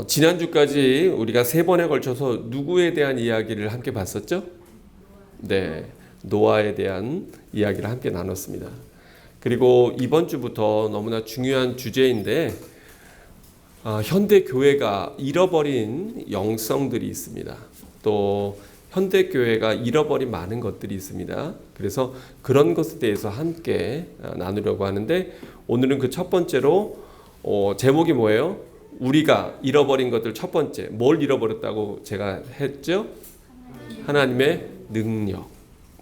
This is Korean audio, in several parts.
지난주까지 우리가 3번에 걸쳐서 누구에 대한 이야기를 함께 봤었죠? 네, 노아에 대한 이야기를 함께 나눴습니다. 그리고 이번 주부터 너무나 중요한 주제인데 현대 교회가 잃어버린 영성들이 있습니다. 또 현대 교회가 잃어버린 많은 것들이 있습니다. 그래서 그런 것에 대해서 함께 나누려고 하는데 오늘은 그 첫 번째로 제목이 뭐예요? 우리가 잃어버린 것들 첫 번째, 뭘 잃어버렸다고 제가 했죠? 하나님의 능력.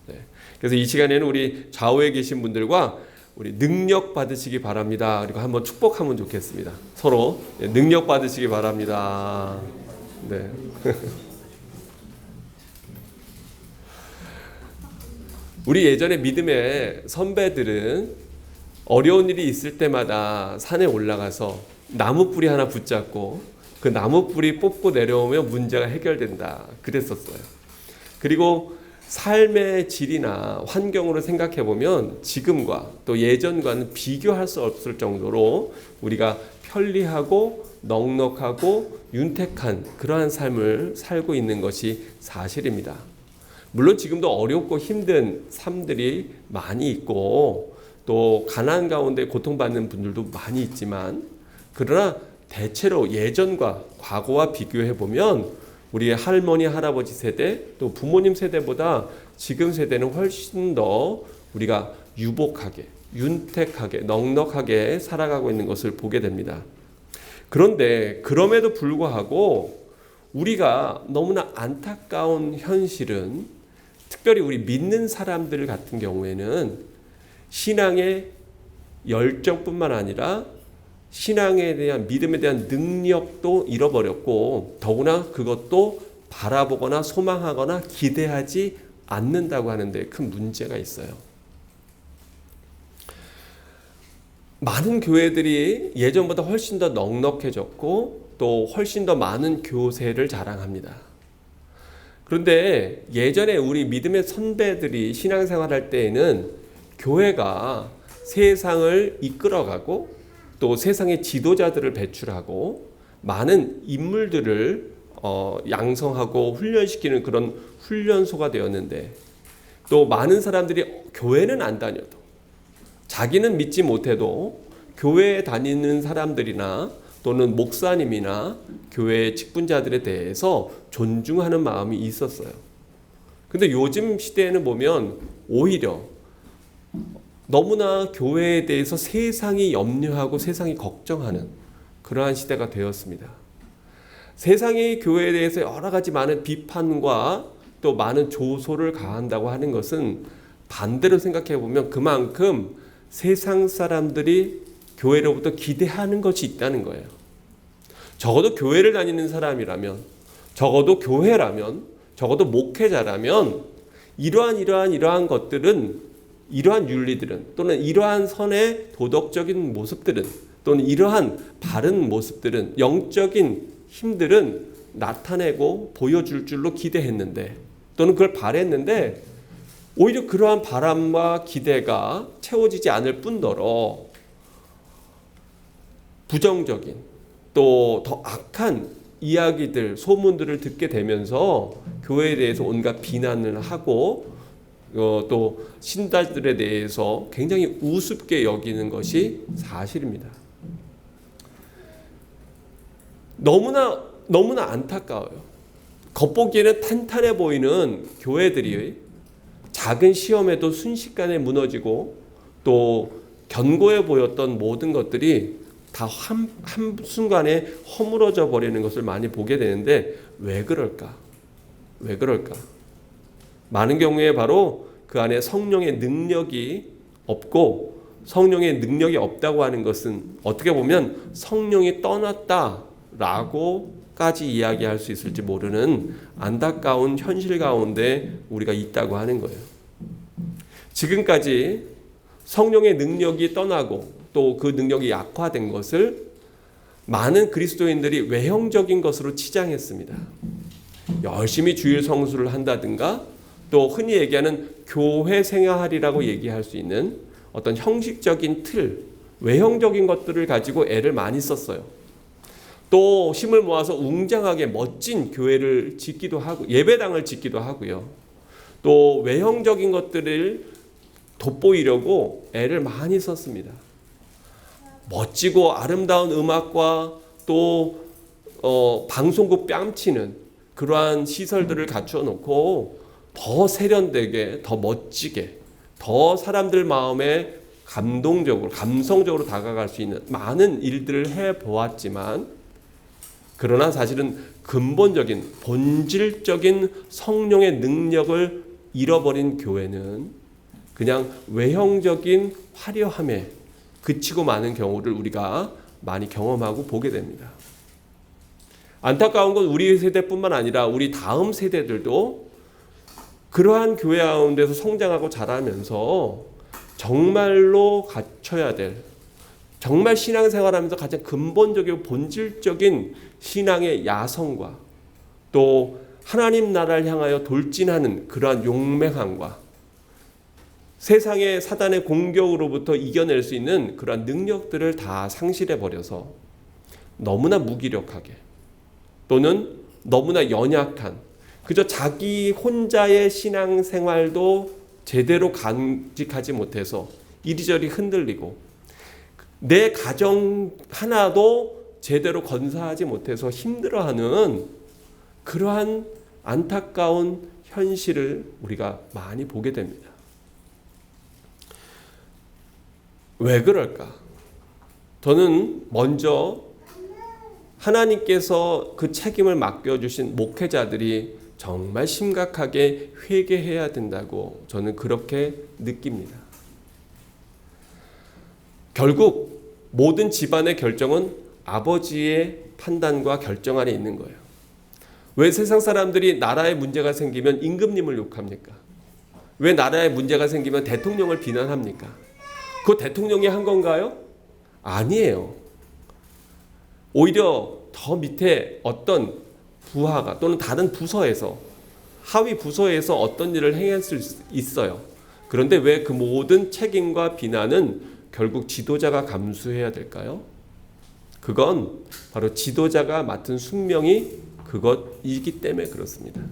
네. 그래서 이 시간에는 우리 좌우에 계신 분들과 우리 능력 받으시기 바랍니다. 그리고 한번 축복하면 좋겠습니다. 서로 능력 받으시기 바랍니다. 네. 우리 예전에 믿음의 선배들은 어려운 일이 있을 때마다 산에 올라가서 나무 뿌리 하나 붙잡고 그 나무 뿌리 뽑고 내려오면 문제가 해결된다 그랬었어요. 그리고 삶의 질이나 환경으로 생각해 보면 지금과 또 예전과는 비교할 수 없을 정도로 우리가 편리하고 넉넉하고 윤택한 그러한 삶을 살고 있는 것이 사실입니다. 물론 지금도 어렵고 힘든 삶들이 많이 있고 또 가난 가운데 고통받는 분들도 많이 있지만 그러나 대체로 예전과 과거와 비교해 보면 우리 할머니 할아버지 세대 또 부모님 세대보다 지금 세대는 훨씬 더 우리가 유복하게 윤택하게 넉넉하게 살아가고 있는 것을 보게 됩니다. 그런데 그럼에도 불구하고 우리가 너무나 안타까운 현실은 특별히 우리 믿는 사람들 같은 경우에는 신앙의 열정뿐만 아니라 신앙에 대한 믿음에 대한 능력도 잃어버렸고 더구나 그것도 바라보거나 소망하거나 기대하지 않는다고 하는데 큰 문제가 있어요. 많은 교회들이 예전보다 훨씬 더 넉넉해졌고 또 훨씬 더 많은 교세를 자랑합니다. 그런데 예전에 우리 믿음의 선배들이 신앙생활할 때에는 교회가 세상을 이끌어가고 또 세상의 지도자들을 배출하고 많은 인물들을 양성하고 훈련시키는 그런 훈련소가 되었는데 또 많은 사람들이 교회는 안 다녀도 자기는 믿지 못해도 교회에 다니는 사람들이나 또는 목사님이나 교회 직분자들에 대해서 존중하는 마음이 있었어요. 근데 요즘 시대에는 보면 오히려 너무나 교회에 대해서 세상이 염려하고 세상이 걱정하는 그러한 시대가 되었습니다. 세상이 교회에 대해서 여러 가지 많은 비판과 또 많은 조소를 가한다고 하는 것은 반대로 생각해 보면 그만큼 세상 사람들이 교회로부터 기대하는 것이 있다는 거예요. 적어도 교회를 다니는 사람이라면, 적어도 교회라면, 적어도 목회자라면 이러한 것들은 이러한 윤리들은 또는 이러한 선의 도덕적인 모습들은 또는 이러한 바른 모습들은 영적인 힘들은 나타내고 보여줄 줄로 기대했는데 또는 그걸 바랬는데 오히려 그러한 바람과 기대가 채워지지 않을 뿐더러 부정적인 또 더 악한 이야기들 소문들을 듣게 되면서 교회에 대해서 온갖 비난을 하고 또 신자들에 대해서 굉장히 우습게 여기는 것이 사실입니다. 너무나 안타까워요. 겉보기에는 탄탄해 보이는 교회들이 작은 시험에도 순식간에 무너지고 또 견고해 보였던 모든 것들이 다 한순간에 허물어져 버리는 것을 많이 보게 되는데 왜 그럴까? 많은 경우에 바로 그 안에 성령의 능력이 없고 성령의 능력이 없다고 하는 것은 어떻게 보면 성령이 떠났다라고까지 이야기할 수 있을지 모르는 안타까운 현실 가운데 우리가 있다고 하는 거예요. 지금까지 성령의 능력이 떠나고 또 그 능력이 약화된 것을 많은 그리스도인들이 외형적인 것으로 치장했습니다. 열심히 주일 성수를 한다든가 또 흔히 얘기하는 교회 생활이라고 얘기할 수 있는 어떤 형식적인 틀 외형적인 것들을 가지고 애를 많이 썼어요. 또 힘을 모아서 웅장하게 멋진 교회를 짓기도 하고 예배당을 짓기도 하고요. 또 외형적인 것들을 돋보이려고 애를 많이 썼습니다. 멋지고 아름다운 음악과 또 방송국 뺨치는 그러한 시설들을 갖추어 놓고 더 세련되게, 더 멋지게, 더 사람들 마음에 감동적으로, 감성적으로 다가갈 수 있는 많은 일들을 해보았지만, 그러나 사실은 근본적인, 본질적인 성령의 능력을 잃어버린 교회는 그냥 외형적인 화려함에 그치고 마는 경우를 우리가 많이 경험하고 보게 됩니다. 안타까운 건 우리 세대뿐만 아니라 우리 다음 세대들도 그러한 교회 가운데서 성장하고 자라면서 정말로 갖춰야 될, 정말 신앙생활하면서 가장 근본적이고 본질적인 신앙의 야성과 또 하나님 나라를 향하여 돌진하는 그러한 용맹함과 세상의 사단의 공격으로부터 이겨낼 수 있는 그러한 능력들을 다 상실해 버려서 너무나 무기력하게 또는 너무나 연약한, 그저 자기 혼자의 신앙생활도 제대로 간직하지 못해서 이리저리 흔들리고 내 가정 하나도 제대로 건사하지 못해서 힘들어하는 그러한 안타까운 현실을 우리가 많이 보게 됩니다. 왜 그럴까? 저는 먼저 하나님께서 그 책임을 맡겨주신 목회자들이 정말 심각하게 회개해야 된다고 저는 그렇게 느낍니다. 결국 모든 집안의 결정은 아버지의 판단과 결정 안에 있는 거예요. 왜 세상 사람들이 나라에 문제가 생기면 임금님을 욕합니까? 왜 나라에 문제가 생기면 대통령을 비난합니까? 그 대통령이 한 건가요? 아니에요. 오히려 더 밑에 어떤 부하가 또는 다른 부서에서, 하위 부서에서 어떤 일을 행할 수 있어요. 그런데 왜 그 모든 책임과 비난은 결국 지도자가 감수해야 될까요? 그건 바로 지도자가 맡은 숙명이 그것이기 때문에 그렇습니다.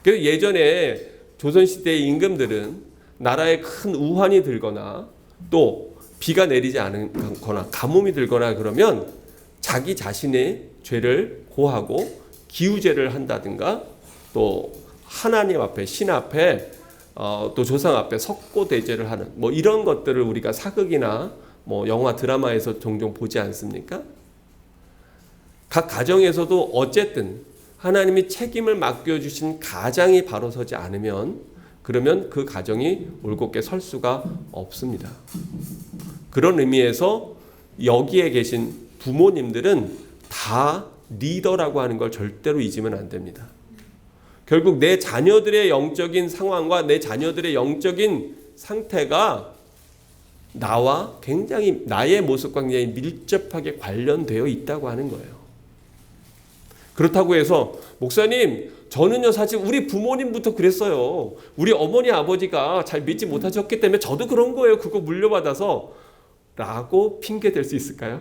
그래서 예전에 조선시대의 임금들은 나라에 큰 우환이 들거나 또 비가 내리지 않거나 가뭄이 들거나 그러면 자기 자신의 죄를 고하고 기우제를 한다든가 또 하나님 앞에, 신 앞에 또 조상 앞에 석고대제를 하는 뭐 이런 것들을 우리가 사극이나 뭐 영화 드라마에서 종종 보지 않습니까? 각 가정에서도 어쨌든 하나님이 책임을 맡겨주신 가장이 바로 서지 않으면 그러면 그 가정이 올곧게 설 수가 없습니다. 그런 의미에서 여기에 계신 부모님들은 다 리더라고 하는 걸 절대로 잊으면 안 됩니다. 결국 내 자녀들의 영적인 상황과 내 자녀들의 영적인 상태가 나와 굉장히 나의 모습과 굉장히 밀접하게 관련되어 있다고 하는 거예요. 그렇다고 해서 목사님 저는요 사실 우리 부모님부터 그랬어요. 우리 어머니 아버지가 잘 믿지 못하셨기 때문에 저도 그런 거예요. 그거 물려받아서 라고 핑계댈 수 있을까요?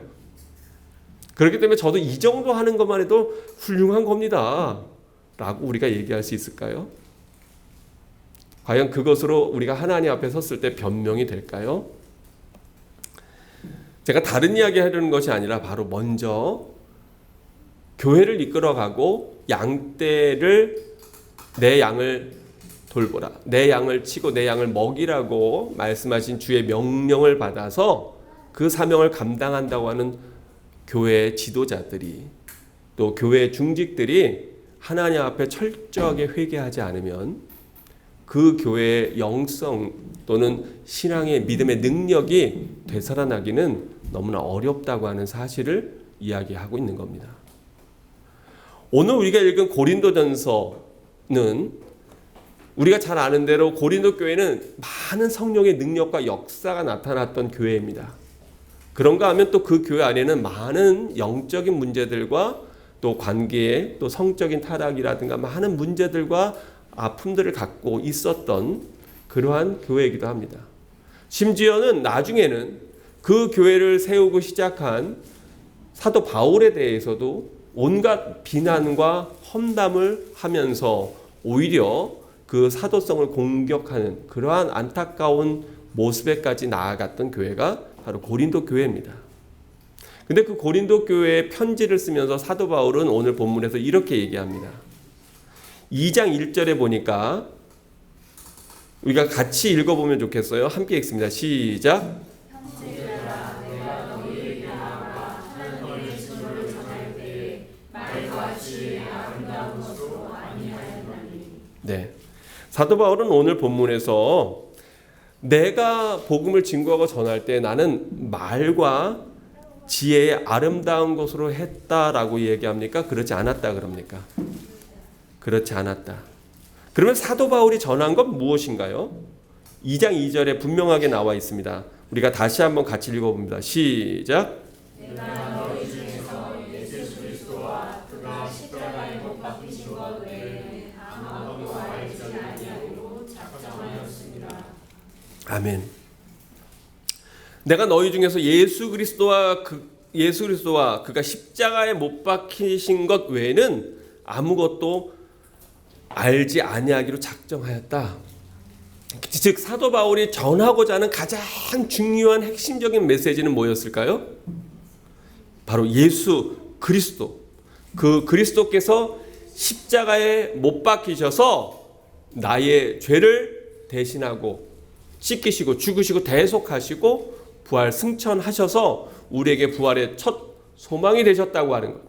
그렇기 때문에 저도 이 정도 하는 것만 해도 훌륭한 겁니다 라고 우리가 얘기할 수 있을까요? 과연 그것으로 우리가 하나님 앞에 섰을 때 변명이 될까요? 제가 다른 이야기 하려는 것이 아니라 바로 먼저 교회를 이끌어가고 양떼를 내 양을 돌보라, 내 양을 치고 내 양을 먹이라고 말씀하신 주의 명령을 받아서 그 사명을 감당한다고 하는 교회의 지도자들이 또 교회의 중직들이 하나님 앞에 철저하게 회개하지 않으면 그 교회의 영성 또는 신앙의 믿음의 능력이 되살아나기는 너무나 어렵다고 하는 사실을 이야기하고 있는 겁니다. 오늘 우리가 읽은 고린도전서는 우리가 잘 아는 대로 고린도 교회는 많은 성령의 능력과 역사가 나타났던 교회입니다. 그런가 하면 또 그 교회 안에는 많은 영적인 문제들과 또 관계에 또 성적인 타락이라든가 많은 문제들과 아픔들을 갖고 있었던 그러한 교회이기도 합니다. 심지어는 나중에는 그 교회를 세우고 시작한 사도 바울에 대해서도 온갖 비난과 험담을 하면서 오히려 그 사도성을 공격하는 그러한 안타까운 모습에까지 나아갔던 교회가 바로 고린도 교회입니다. 근데 그 고린도 교회에 편지를 쓰면서 사도 바울은 오늘 본문에서 이렇게 얘기합니다. 2장 1절에 보니까 우리가 같이 읽어보면 좋겠어요. 함께 읽습니다. 시작. 네. 사도 바울은 오늘 본문에서 내가 복음을 증거하고 전할 때 나는 말과 지혜의 아름다운 것으로 했다라고 얘기합니까? 그렇지 않았다 그럽니까? 그렇지 않았다. 그러면 사도 바울이 전한 건 무엇인가요? 2장 2절에 분명하게 나와 있습니다. 우리가 다시 한번 같이 읽어봅니다. 시작. 내가 너희 중에서 예수 그리스도와 그가 십자가에 못 박히신 것 외에는 아무것도 알지 아니하기로 작정하였습니다. 아멘. 내가 너희 중에서 예수 그리스도와 그가 십자가에 못 박히신 것 외에는 아무것도 알지 아니하기로 작정하였다. 즉 사도 바울이 전하고자 하는 가장 중요한 핵심적인 메시지는 뭐였을까요? 바로 예수 그리스도. 그 그리스도께서 십자가에 못 박히셔서 나의 죄를 대신하고 씻기시고 죽으시고 대속하시고 부활 승천하셔서 우리에게 부활의 첫 소망이 되셨다고 하는 것.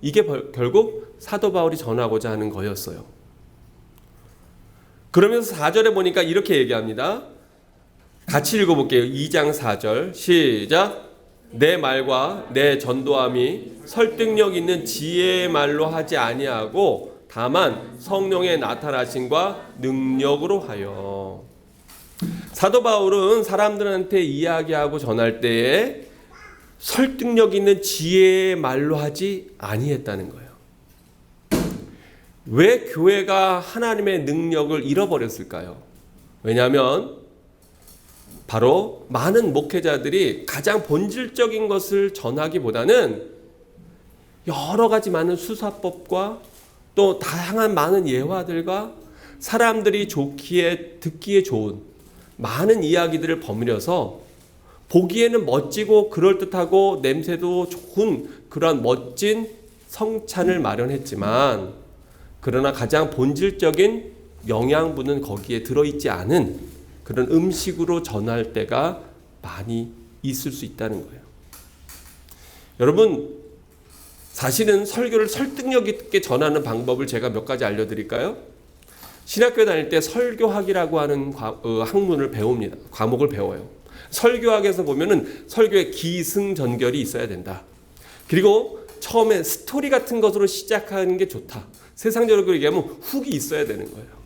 이게 결국 사도 바울이 전하고자 하는 거였어요. 그러면서 4절에 보니까 이렇게 얘기합니다. 같이 읽어볼게요. 2장 4절 시작. 내 말과 내 전도함이 설득력 있는 지혜의 말로 하지 아니하고 다만 성령의 나타나심과 능력으로 하여. 사도 바울은 사람들한테 이야기하고 전할 때에 설득력 있는 지혜의 말로 하지 아니했다는 거예요. 왜 교회가 하나님의 능력을 잃어버렸을까요? 왜냐하면 바로 많은 목회자들이 가장 본질적인 것을 전하기보다는 여러 가지 많은 수사법과 또 다양한 많은 예화들과 사람들이 좋기에 듣기에 좋은 많은 이야기들을 버무려서 보기에는 멋지고 그럴듯하고 냄새도 좋은 그런 멋진 성찬을 마련했지만 그러나 가장 본질적인 영양분은 거기에 들어있지 않은 그런 음식으로 전할 때가 많이 있을 수 있다는 거예요. 여러분, 사실은 설교를 설득력 있게 전하는 방법을 제가 몇 가지 알려드릴까요? 신학교 다닐 때 설교학이라고 하는 학문을 배웁니다. 과목을 배워요. 설교학에서 보면은 설교의 기승전결이 있어야 된다. 그리고 처음에 스토리 같은 것으로 시작하는 게 좋다. 세상적으로 얘기하면 훅이 있어야 되는 거예요.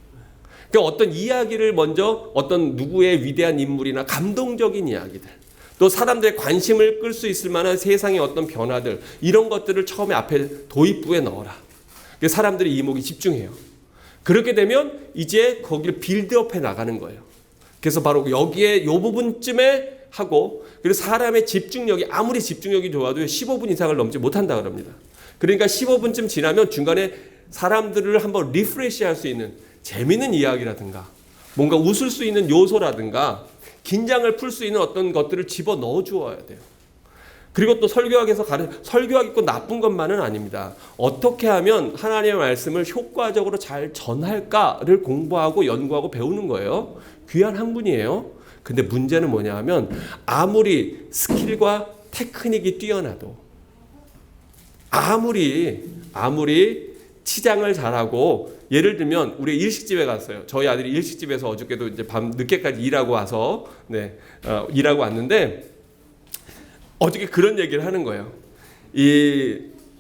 그러니까 어떤 이야기를 먼저 어떤 누구의 위대한 인물이나 감동적인 이야기들, 또 사람들의 관심을 끌 수 있을 만한 세상의 어떤 변화들, 이런 것들을 처음에 앞에 도입부에 넣어라. 사람들이 이목이 집중해요. 그렇게 되면 이제 거기를 빌드업해 나가는 거예요. 그래서 바로 여기에 이 부분쯤에 하고, 그리고 사람의 집중력이 아무리 집중력이 좋아도 15분 이상을 넘지 못한다 그럽니다. 그러니까 15분쯤 지나면 중간에 사람들을 한번 리프레시할 수 있는 재미있는 이야기라든가 뭔가 웃을 수 있는 요소라든가 긴장을 풀 수 있는 어떤 것들을 집어넣어 주어야 돼요. 그리고 또 설교학에서 설교학이 꼭 나쁜 것만은 아닙니다. 어떻게 하면 하나님의 말씀을 효과적으로 잘 전할까를 공부하고 연구하고 배우는 거예요. 귀한 학문이에요. 근데 문제는 뭐냐 하면 아무리 스킬과 테크닉이 뛰어나도 아무리 치장을 잘하고, 예를 들면 우리 일식집에 갔어요. 저희 아들이 일식집에서 어저께도 이제 밤 늦게까지 일하고 와서 일하고 왔는데 어저께 그런 얘기를 하는 거예요.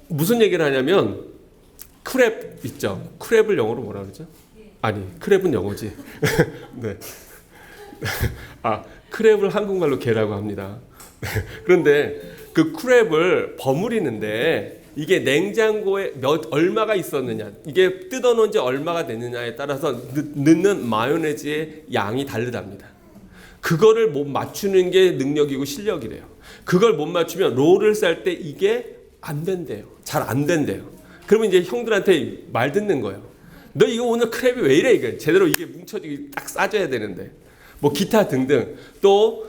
무슨 얘기를 하냐면 크랩 있죠. 크랩을 영어로 뭐라 그러죠? 아니, 크랩은 영어지. 네. 크랩을 한국말로 게라고 합니다. 그런데 그 크랩을 버무리는데 이게 냉장고에 얼마가 있었느냐, 이게 뜯어놓은 지 얼마가 됐느냐에 따라서 넣는 마요네즈의 양이 다르답니다. 그거를 못 맞추는 게 능력이고 실력이래요. 그걸 못 맞추면 롤을 쌀 때 이게 안 된대요. 잘 안 된대요. 그러면 이제 형들한테 말 듣는 거예요. 너 이거 오늘 크랩이 왜 이래? 이거 제대로 이게 뭉쳐지게 딱 싸줘야 되는데. 뭐 기타 등등. 또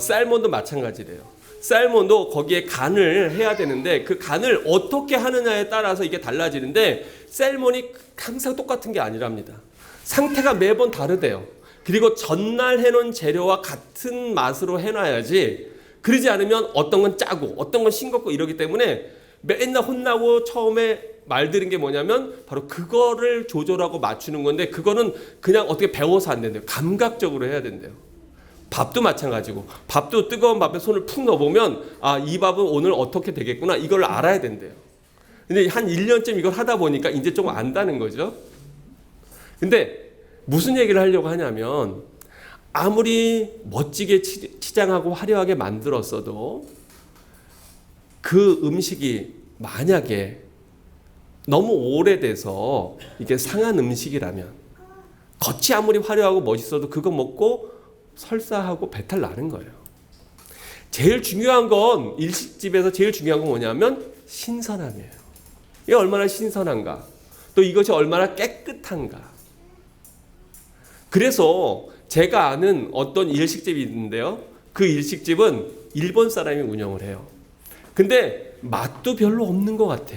쌀몬도 마찬가지래요. 쌀몬도 거기에 간을 해야 되는데 그 간을 어떻게 하느냐에 따라서 이게 달라지는데 쌀몬이 항상 똑같은 게 아니랍니다. 상태가 매번 다르대요. 그리고 전날 해놓은 재료와 같은 맛으로 해놔야지, 그러지 않으면 어떤 건 짜고 어떤 건 싱겁고 이러기 때문에 맨날 혼나고 처음에 말 들은 게 뭐냐면 바로 그거를 조절하고 맞추는 건데, 그거는 그냥 어떻게 배워서 안 된대요. 감각적으로 해야 된대요. 밥도 마찬가지고, 밥도 뜨거운 밥에 손을 푹 넣어보면 아, 이 밥은 오늘 어떻게 되겠구나, 이걸 알아야 된대요. 근데 한 1년쯤 이걸 하다 보니까 이제 좀 안다는 거죠. 근데 무슨 얘기를 하려고 하냐면, 아무리 멋지게 치장하고 화려하게 만들었어도 그 음식이 만약에 너무 오래돼서 이게 상한 음식이라면, 겉이 아무리 화려하고 멋있어도 그거 먹고 설사하고 배탈 나는 거예요. 제일 중요한 건, 일식집에서 제일 중요한 건 뭐냐면 신선함이에요. 이게 얼마나 신선한가, 또 이것이 얼마나 깨끗한가. 그래서 제가 아는 어떤 일식집이 있는데요, 그 일식집은 일본 사람이 운영을 해요. 근데 맛도 별로 없는 것 같아.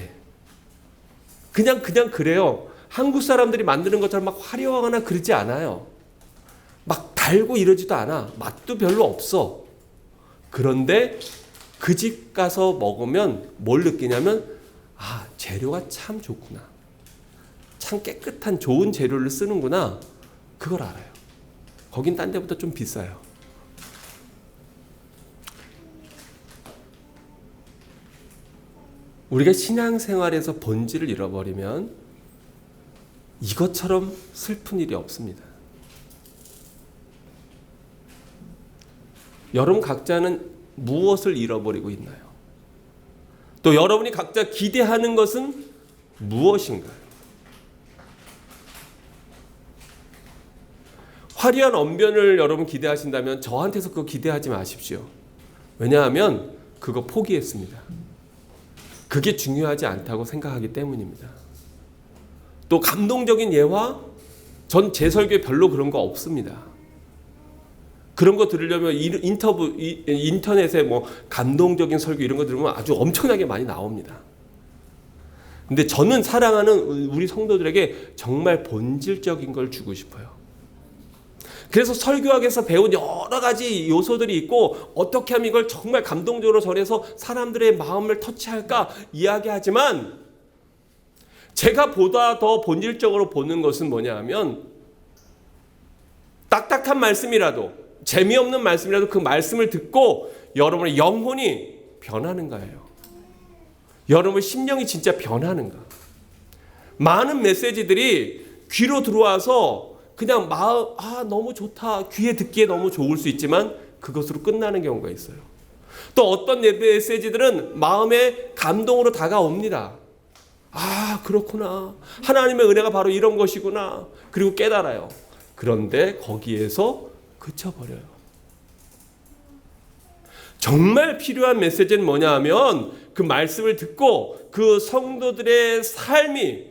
그냥 그래요. 한국 사람들이 만드는 것처럼 막 화려하거나 그러지 않아요. 막 달고 이러지도 않아. 맛도 별로 없어. 그런데 그 집 가서 먹으면 뭘 느끼냐면, 아, 재료가 참 좋구나, 참 깨끗한 좋은 재료를 쓰는구나, 그걸 알아요. 거긴 딴 데보다 좀 비싸요. 우리가 신앙생활에서 본질을 잃어버리면 이것처럼 슬픈 일이 없습니다. 여러분 각자는 무엇을 잃어버리고 있나요? 또 여러분이 각자 기대하는 것은 무엇인가요? 화려한 언변을 여러분 기대하신다면 저한테서 그거 기대하지 마십시오. 왜냐하면 그거 포기했습니다. 그게 중요하지 않다고 생각하기 때문입니다. 또 감동적인 예화, 전 제 설교에 별로 그런 거 없습니다. 그런 거 들으려면 인터넷에 뭐 감동적인 설교 이런 거 들으면 아주 엄청나게 많이 나옵니다. 근데 저는 사랑하는 우리 성도들에게 정말 본질적인 걸 주고 싶어요. 그래서 설교학에서 배운 여러 가지 요소들이 있고, 어떻게 하면 이걸 정말 감동적으로 전해서 사람들의 마음을 터치할까 이야기하지만, 제가 보다 더 본질적으로 보는 것은 뭐냐 하면, 딱딱한 말씀이라도, 재미없는 말씀이라도 그 말씀을 듣고 여러분의 영혼이 변하는가예요. 여러분의 심령이 진짜 변하는가. 많은 메시지들이 귀로 들어와서 그냥 마음, 아, 너무 좋다, 귀에 듣기에 너무 좋을 수 있지만 그것으로 끝나는 경우가 있어요. 또 어떤 메시지들은 마음에 감동으로 다가옵니다. 아, 그렇구나, 하나님의 은혜가 바로 이런 것이구나, 그리고 깨달아요. 그런데 거기에서 그쳐버려요. 정말 필요한 메시지는 뭐냐 하면, 그 말씀을 듣고 그 성도들의 삶이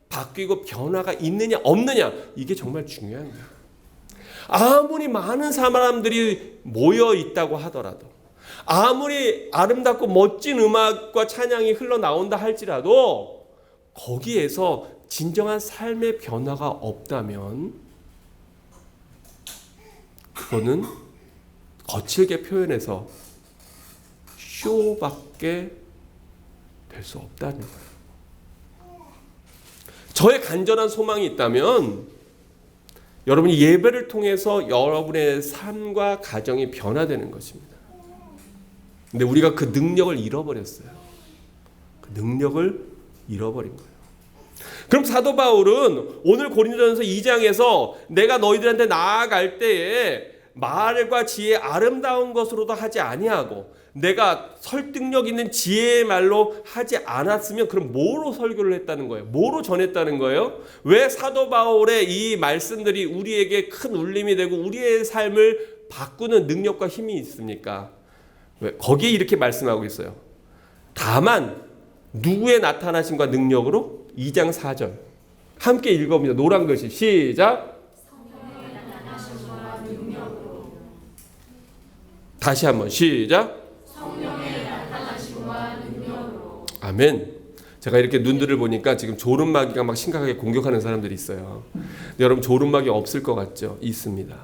바뀌고 변화가 있느냐 없느냐, 이게 정말 중요한 거예요. 아무리 많은 사람들이 모여 있다고 하더라도, 아무리 아름답고 멋진 음악과 찬양이 흘러나온다 할지라도 거기에서 진정한 삶의 변화가 없다면 그거는 거칠게 표현해서 쇼밖에 될 수 없다는 거예요. 저의 간절한 소망이 있다면 여러분이 예배를 통해서 여러분의 삶과 가정이 변화되는 것입니다. 근데 우리가 그 능력을 잃어버렸어요. 그 능력을 잃어버린 거예요. 그럼 사도 바울은 오늘 고린도전서 2장에서 내가 너희들한테 나아갈 때에 말과 지혜 아름다운 것으로도 하지 아니하고 내가 설득력 있는 지혜의 말로 하지 않았으면 그럼 뭐로 설교를 했다는 거예요? 뭐로 전했다는 거예요? 왜 사도 바울의 이 말씀들이 우리에게 큰 울림이 되고 우리의 삶을 바꾸는 능력과 힘이 있습니까? 왜? 거기에 이렇게 말씀하고 있어요. 다만 누구의 나타나심과 능력으로? 2장 4절 함께 읽어봅니다. 노란 글씨 시작. 다시 한번 시작. 성령의 나타나심과 능력으로. 아멘. 제가 이렇게 눈들을 보니까 지금 조름마귀가 막 심각하게 공격하는 사람들이 있어요. 근데 여러분 조름마귀 없을 것 같죠? 있습니다.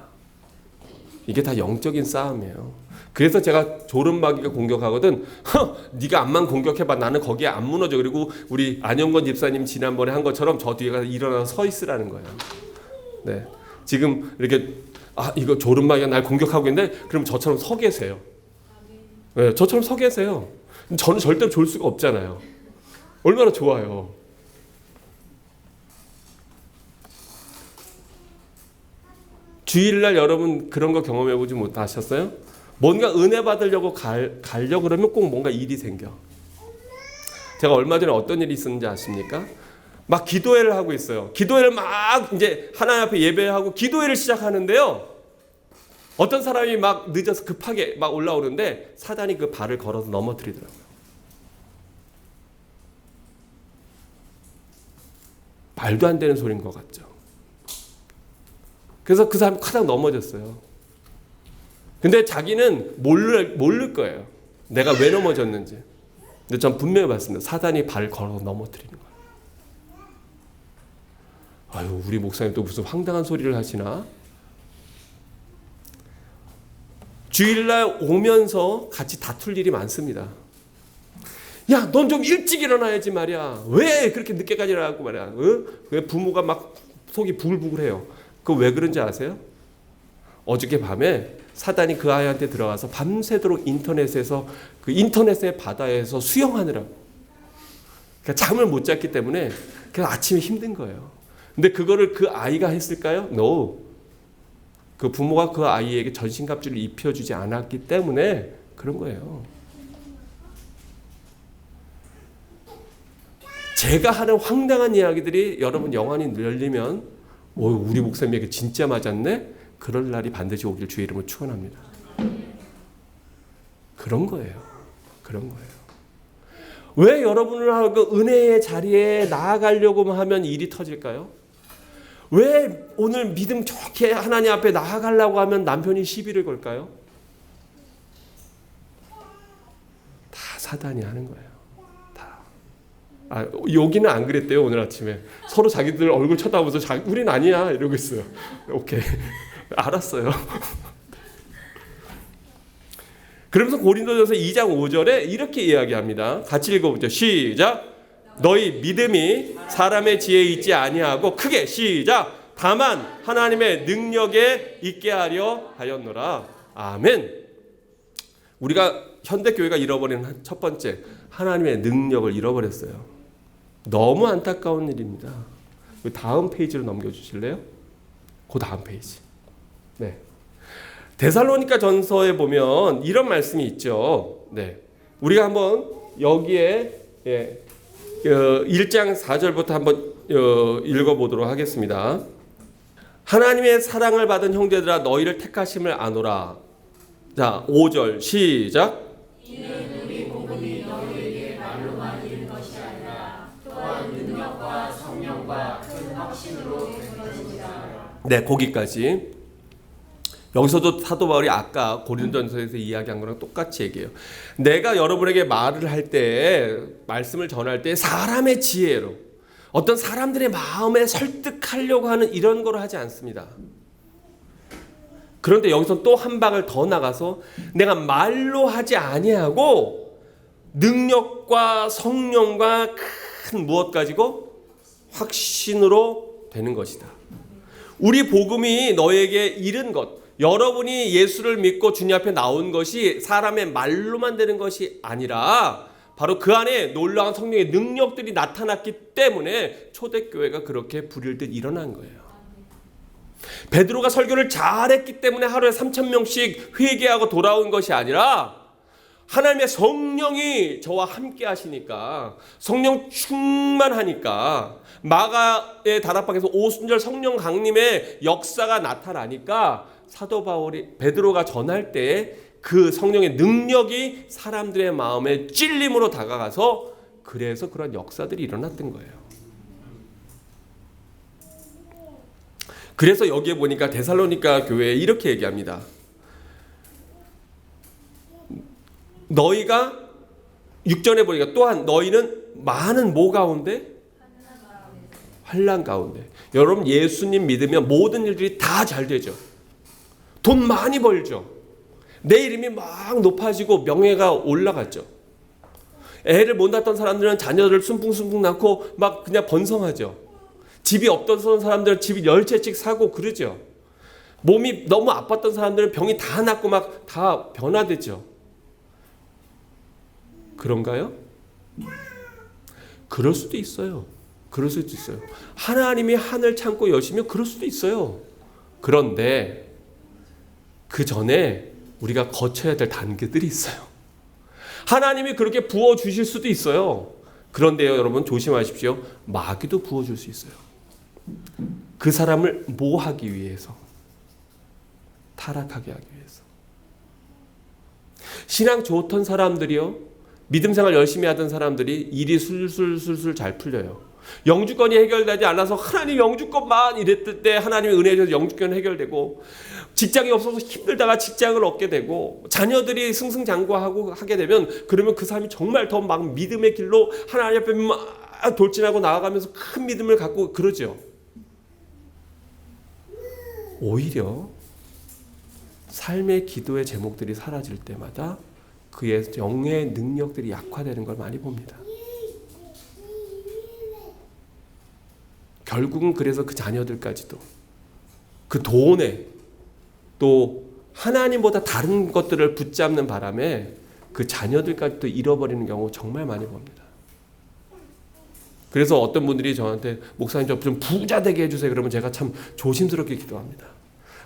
이게 다 영적인 싸움이에요. 그래서 제가 조름마귀가 공격하거든. 네가 암만 공격해봐. 나는 거기에 안 무너져. 그리고 우리 안영건 집사님 지난번에 한 것처럼 저 뒤에 가서 일어나서 서 있으라는 거예요. 네. 지금 이렇게 이거 조름마귀가 날 공격하고 있는데 그럼 저처럼 서 계세요. 네, 저처럼 서 계세요. 저는 절대로 졸 수가 없잖아요. 얼마나 좋아요. 주일날 여러분 그런 거 경험해보지 못하셨어요? 뭔가 은혜 받으려고 가려고 그러면 꼭 뭔가 일이 생겨. 제가 얼마 전에 어떤 일이 있었는지 아십니까? 막 기도회를 하고 있어요. 기도회를 막 이제 하나님 앞에 예배하고 기도회를 시작하는데요. 어떤 사람이 막 늦어서 급하게 막 올라오는데 사단이 그 발을 걸어서 넘어뜨리더라고요. 말도 안 되는 소리인 것 같죠. 그래서 그 사람이 카닥 넘어졌어요. 근데 자기는 모를 거예요. 내가 왜 넘어졌는지. 근데 전 분명히 봤습니다. 사단이 발을 걸어서 넘어뜨리는 거예요. 아유, 우리 목사님 또 무슨 황당한 소리를 하시나? 주일날 오면서 같이 다툴 일이 많습니다. 야, 넌 좀 일찍 일어나야지 말이야. 왜 그렇게 늦게까지 일어나고 말이야. 왜 부모가 막 속이 부글부글해요. 그거 왜 그런지 아세요? 어저께 밤에 사단이 그 아이한테 들어가서 밤새도록 그 인터넷의 바다에서 수영하느라고. 그러니까 잠을 못 잤기 때문에 그냥 아침에 힘든 거예요. 근데 그거를 그 아이가 했을까요? No. 그 부모가 그 아이에게 전신갑주를 입혀주지 않았기 때문에 그런 거예요. 제가 하는 황당한 이야기들이 여러분 영안이 열리면 우리 목사님에게 진짜 맞았네? 그럴 날이 반드시 오길 주의 이름으로 축원합니다. 그런 거예요. 그런 거예요. 왜 여러분을 그 은혜의 자리에 나아가려고 하면 일이 터질까요? 왜 오늘 믿음 좋게 하나님 앞에 나아가려고 하면 남편이 시비를 걸까요? 다 사단이 하는 거예요. 여기는 안 그랬대요. 오늘 아침에 서로 자기들 얼굴 쳐다보면서 우린 아니야 이러고 있어요. 오케이. 알았어요. 그러면서 고린도전서 2장 5절에 이렇게 이야기합니다. 같이 읽어보죠. 시작. 너희 믿음이 사람의 지혜에 있지 아니하고 크게 시작. 다만 하나님의 능력에 있게 하려 하였노라. 아멘. 우리가 현대교회가 잃어버린 첫 번째, 하나님의 능력을 잃어버렸어요. 너무 안타까운 일입니다. 다음 페이지로 넘겨주실래요? 그 다음 페이지. 네. 데살로니가 전서에 보면 이런 말씀이 있죠. 네. 우리가 한번 여기에 1장 4절부터 한번 읽어보도록 하겠습니다. 하나님의 사랑을 받은 형제들아 너희를 택하심을 아노라. 자, 5절 시작. 이는 우리 복음이 너희에게 말로만 이른 것이 아니라 또한 능력과 성령과 큰 확신으로 된 것이니라. 네, 거기까지. 여기서도 사도 바울이 아까 고린도전서에서 이야기한 거랑 똑같이 얘기해요. 내가 여러분에게 말을 할 때, 말씀을 전할 때 사람의 지혜로, 어떤 사람들의 마음에 설득하려고 하는 이런 거를 하지 않습니다. 그런데 여기서 또 한 방을 더 나가서 내가 말로 하지 아니하고 능력과 성령과 큰 무엇 가지고 확신으로 되는 것이다. 우리 복음이 너에게 이른 것, 여러분이 예수를 믿고 주님 앞에 나온 것이 사람의 말로만 되는 것이 아니라 바로 그 안에 놀라운 성령의 능력들이 나타났기 때문에 초대교회가 그렇게 불일듯 일어난 거예요. 베드로가 설교를 잘했기 때문에 하루에 3,000명씩 회개하고 돌아온 것이 아니라 하나님의 성령이 저와 함께 하시니까, 성령 충만하니까, 마가의 다락방에서 오순절 성령 강림의 역사가 나타나니까 사도 베드로가 전할 때 그 성령의 능력이 사람들의 마음에 찔림으로 다가가서 그래서 그런 역사들이 일어났던 거예요. 그래서 여기에 보니까 데살로니가 교회에 이렇게 얘기합니다. 너희가 6절에 보니까 또한 너희는 많은 뭐 가운데? 환난 가운데. 여러분 예수님 믿으면 모든 일들이 다 잘 되죠. 돈 많이 벌죠. 내 이름이 막 높아지고 명예가 올라갔죠. 애를 못 낳았던 사람들은 자녀를 순풍순풍 낳고 막 그냥 번성하죠. 집이 없던 사람들은 집이 10채씩 사고 그러죠. 몸이 너무 아팠던 사람들은 병이 다 낫고 막 다 변화되죠. 그런가요? 그럴 수도 있어요. 그럴 수도 있어요. 하나님이 하늘 창고 여시면 그럴 수도 있어요. 그런데 그 전에 우리가 거쳐야 될 단계들이 있어요. 하나님이 그렇게 부어주실 수도 있어요. 그런데요, 여러분 조심하십시오. 마귀도 부어줄 수 있어요. 그 사람을 뭐 하기 위해서? 타락하게 하기 위해서. 신앙 좋던 사람들이요, 믿음 생활 열심히 하던 사람들이 일이 술술 잘 풀려요. 영주권이 해결되지 않아서 하나님 영주권만 이랬을 때 하나님의 은혜에 의해서 영주권 해결되고, 직장이 없어서 힘들다가 직장을 얻게 되고, 자녀들이 승승장구하고 하게 되면 그러면 그 사람이 정말 더 막 믿음의 길로 하나님 앞에 막 돌진하고 나아가면서 큰 믿음을 갖고 그러죠. 오히려 삶의 기도의 제목들이 사라질 때마다 그의 영의 능력들이 약화되는 걸 많이 봅니다. 결국은 그래서 그 자녀들까지도 그 돈에 또 하나님보다 다른 것들을 붙잡는 바람에 그 자녀들까지도 잃어버리는 경우 정말 많이 봅니다. 그래서 어떤 분들이 저한테 목사님 저 좀 부자 되게 해주세요. 그러면 제가 참 조심스럽게 기도합니다.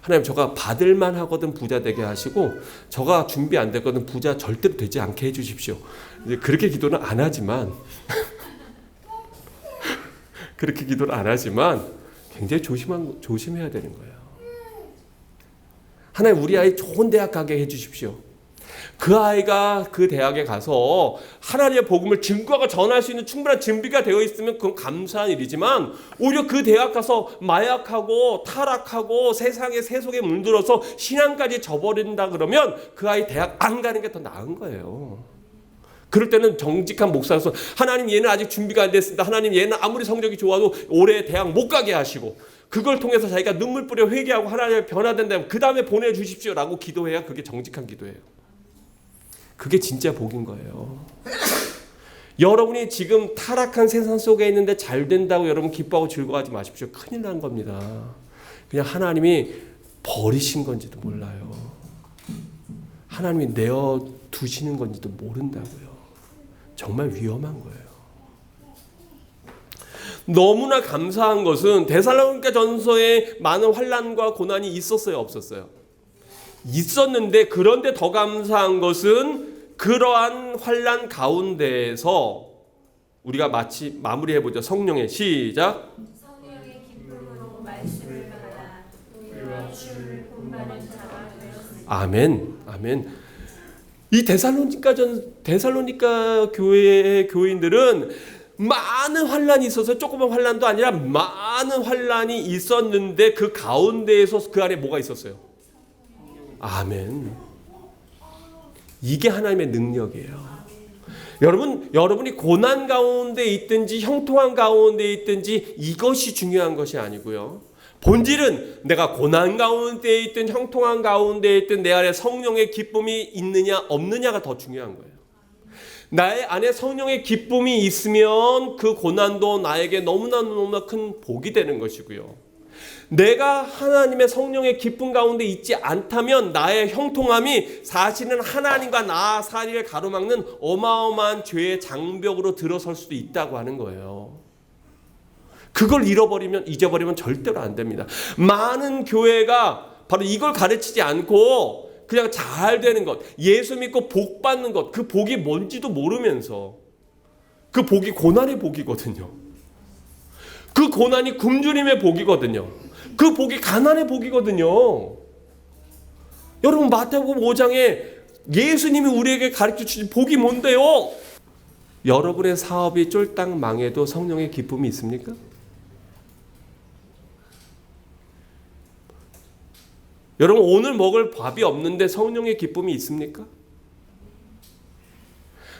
하나님 저가 받을만 하거든 부자 되게 하시고, 저가 준비 안 됐거든 부자 절대로 되지 않게 해주십시오. 이제 그렇게 기도는 안 하지만 그렇게 기도를 안 하지만 굉장히 조심해야 되는 거예요. 하나님 우리 아이 좋은 대학 가게 해주십시오. 그 아이가 그 대학에 가서 하나님의 복음을 증거하고 전할 수 있는 충분한 준비가 되어 있으면 그건 감사한 일이지만, 오히려 그 대학 가서 마약하고 타락하고 세상의 세속에 물들어서 신앙까지 저버린다 그러면 그 아이 대학 안 가는 게 더 나은 거예요. 그럴 때는 정직한 목사로서 하나님 얘는 아직 준비가 안 됐습니다. 하나님 얘는 아무리 성적이 좋아도 올해 대학 못 가게 하시고, 그걸 통해서 자기가 눈물 뿌려 회개하고 하나님의 변화된다면 그 다음에 보내주십시오 라고 기도해야 그게 정직한 기도예요. 그게 진짜 복인 거예요. 여러분이 지금 타락한 세상 속에 있는데 잘 된다고 여러분 기뻐하고 즐거워하지 마십시오. 큰일 난 겁니다. 그냥 하나님이 버리신 건지도 몰라요. 하나님이 내어두시는 건지도 모른다고요. 정말 위험한 거예요. 너무나 감사한 것은 데살로니가 전서에 많은 환난과 고난이 있었어요, 없었어요? 있었는데, 그런데 더 감사한 것은 그러한 환난 가운데에서 우리가 마무리해보죠. 성령의 시작. 성령의 기쁨으로 말씀을 받아 우리와 주를 본받는 자가 되었습니다. 아멘, 아멘. 이 데살로니가 교회의 교인들은 많은 환란이 있어서 조그만 환란도 아니라 많은 환란이 있었는데 그 가운데에서 그 안에 뭐가 있었어요? 아멘. 이게 하나님의 능력이에요. 여러분이 고난 가운데 있든지 형통한 가운데 있든지 이것이 중요한 것이 아니고요. 본질은 내가 고난 가운데 있든 형통한 가운데 있든 내 안에 성령의 기쁨이 있느냐 없느냐가 더 중요한 거예요. 나의 안에 성령의 기쁨이 있으면 그 고난도 나에게 너무나 큰 복이 되는 것이고요. 내가 하나님의 성령의 기쁨 가운데 있지 않다면 나의 형통함이 사실은 하나님과 나 사이를 가로막는 어마어마한 죄의 장벽으로 들어설 수도 있다고 하는 거예요. 그걸 잊어버리면 절대로 안 됩니다. 많은 교회가 바로 이걸 가르치지 않고 그냥 잘 되는 것, 예수 믿고 복 받는 것, 그 복이 뭔지도 모르면서, 그 복이 고난의 복이거든요. 그 고난이 굶주림의 복이거든요. 그 복이 가난의 복이거든요. 여러분 마태복음 5장에 예수님이 우리에게 가르쳐 주신 복이 뭔데요? 여러분의 사업이 쫄딱 망해도 성령의 기쁨이 있습니까? 여러분 오늘 먹을 밥이 없는데 성령의 기쁨이 있습니까?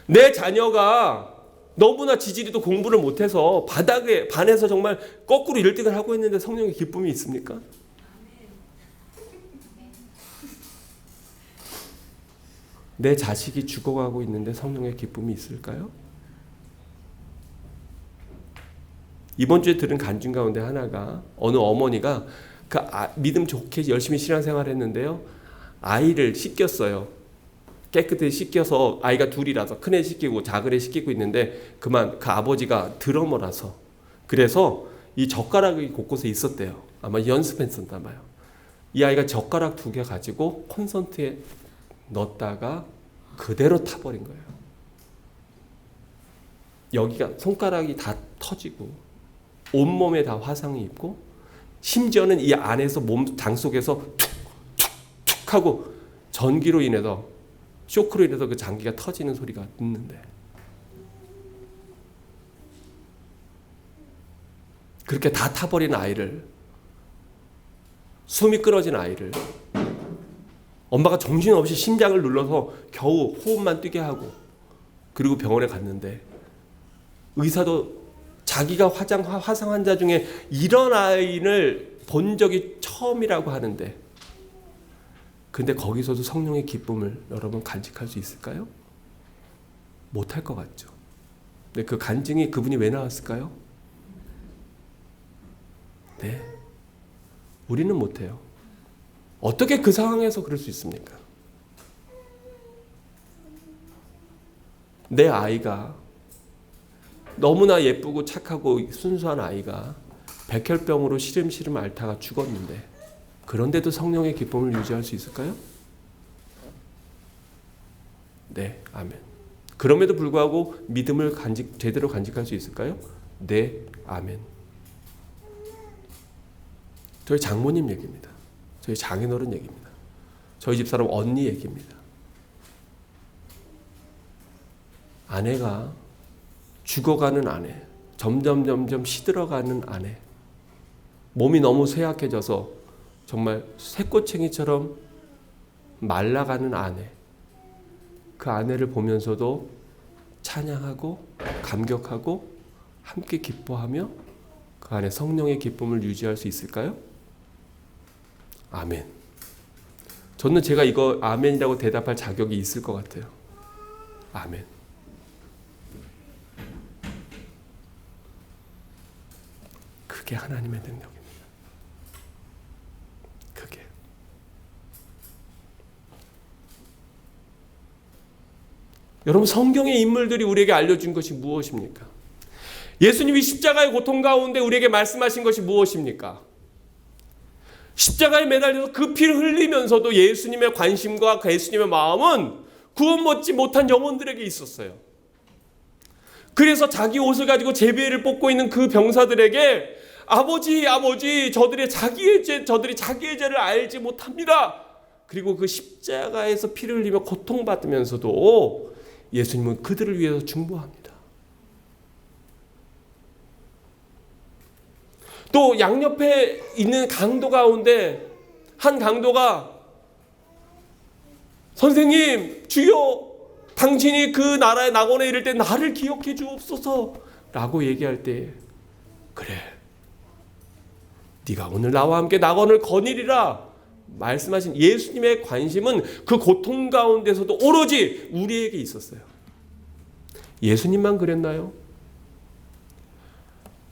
내 자녀가 너무나 지지리도 공부를 못해서 반에서 정말 거꾸로 1등을 하고 있는데 성령의 기쁨이 있습니까? 내 자식이 죽어가고 있는데 성령의 기쁨이 있을까요? 이번 주에 들은 간증 가운데 하나가 어느 어머니가 믿음 좋게 열심히 신앙생활을 했는데요. 아이를 씻겼어요. 깨끗이 씻겨서 아이가 둘이라서 큰애 씻기고 작은애 씻기고 있는데 그 아버지가 드러머라서 그래서 이 젓가락이 곳곳에 있었대요. 아마 연습했었나 봐요. 이 아이가 젓가락 2개 가지고 콘서트에 넣었다가 그대로 타버린 거예요. 여기가 손가락이 다 터지고 온몸에 다 화상이 입고 심지어는 이 안에서 장 속에서 툭툭툭 하고 전기로 인해서 쇼크로 인해서 그 장기가 터지는 소리가 듣는데 그렇게 다 타버린 아이를 숨이 끊어진 아이를 엄마가 정신없이 심장을 눌러서 겨우 호흡만 뛰게 하고 그리고 병원에 갔는데 의사도 자기가 화상 환자 중에 이런 아이를 본 적이 처음이라고 하는데 근데 거기서도 성령의 기쁨을 여러분 간직할 수 있을까요? 못할 것 같죠. 근데 그 간증이 그분이 왜 나왔을까요? 네, 우리는 못해요. 어떻게 그 상황에서 그럴 수 있습니까? 내 아이가 너무나 예쁘고 착하고 순수한 아이가 백혈병으로 시름시름 앓다가 죽었는데 그런데도 성령의 기쁨을 유지할 수 있을까요? 네, 아멘. 그럼에도 불구하고 믿음을 제대로 간직할 수 있을까요? 네, 아멘. 저희 장모님 얘기입니다. 저희 장인어른 얘기입니다. 저희 집사람 언니 얘기입니다. 아내가 죽어가는 아내, 점점 시들어가는 아내, 몸이 너무 쇠약해져서 정말 새꼬챙이처럼 말라가는 아내, 그 아내를 보면서도 찬양하고 감격하고 함께 기뻐하며 그 안에 성령의 기쁨을 유지할 수 있을까요? 아멘. 저는 제가 이거 아멘이라고 대답할 자격이 있을 것 같아요. 아멘. 그게 하나님의 능력입니다. 그게. 여러분 성경의 인물들이 우리에게 알려준 것이 무엇입니까? 예수님이 십자가의 고통 가운데 우리에게 말씀하신 것이 무엇입니까? 십자가에 매달려서 그 피를 흘리면서도 예수님의 관심과 예수님의 마음은 구원받지 못한 영혼들에게 있었어요. 그래서 자기 옷을 가지고 제비를 뽑고 있는 그 병사들에게 아버지 저들이 자기의 죄를 알지 못합니다. 그리고 그 십자가에서 피를 흘리며 고통받으면서도 예수님은 그들을 위해서 중보합니다. 또 양옆에 있는 강도 가운데 한 강도가 선생님 주여 당신이 그 나라의 낙원에 이를 때 나를 기억해 주옵소서 라고 얘기할 때 그래 네가 오늘 나와 함께 낙원을 거니리라 말씀하신 예수님의 관심은 그 고통 가운데서도 오로지 우리에게 있었어요. 예수님만 그랬나요?